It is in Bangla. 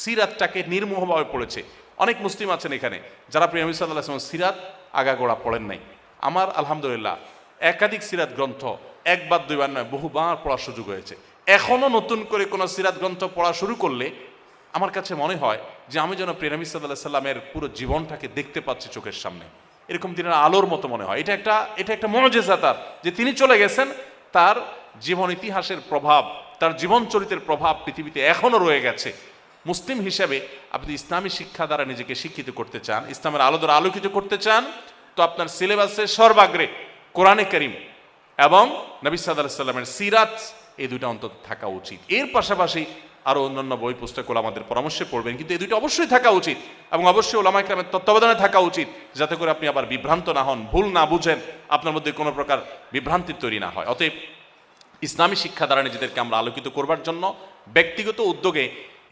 সিরাতটাকে নির্মোহভাবে পড়েছে। অনেক মুসলিম আছেন এখানে যারা প্রিয় নবী সাল্লাল্লাহু আলাইহি ওয়াসাল্লাম সিরাত আগাগোড়া পড়েন নাই। আমার আলহামদুলিল্লাহ একাধিক সিরাত গ্রন্থ একবার দুইবার নয় বহুবার পড়ার সুযোগ হয়েছে। এখনো নতুন করে কোনো সিরাত গ্রন্থ পড়া শুরু করলে আমার কাছে মনে হয় যে আমি যেন প্রিয় নবী সাল্লাল্লাহু আলাইহি সাল্লামের পুরো জীবনটাকে দেখতে পাচ্ছি চোখের সামনে, এরকম তিনি আলোর মতো মনে হয়। এটা একটা মুজিজা তার, যে তিনি চলে গেছেন, তার জীবন ইতিহাসের প্রভাব, তার জীবন চরিত্রের প্রভাব পৃথিবীতে এখনো রয়ে গেছে। মুসলিম হিসেবে আপনি ইসলামী শিক্ষা দ্বারা নিজেকে শিক্ষিত করতে চান, ইসলামের আলো দ্বারা আলোকিত করতে চান, তো আপনার সিলেবাসের সর্বাগ্রে কোরআনে কারীম এবং নবী সাল্লাল্লাহু আলাইহি সাল্লামের সিরাত, এই দুইটা অন্তত থাকা উচিত। এর পাশাপাশি আরো অন্যান্য বই পুস্তকগুলো আমাদের পরামর্শে পড়বেন, কিন্তু এই দুইটা অবশ্যই থাকা উচিত এবং অবশ্যই উলামায়ে কেরামের তত্ত্বাবধানে থাকা উচিত, যাতে করে আপনি আবার বিভ্রান্ত না হন, ভুল না বুঝেন, আপনার মধ্যে কোনো প্রকার বিভ্রান্তির তৈরি না হয়। অতএব ইসলামী শিক্ষা দ্বারা নিজেদেরকে আমরা আলোকিত করবার জন্য ব্যক্তিগত উদ্যোগে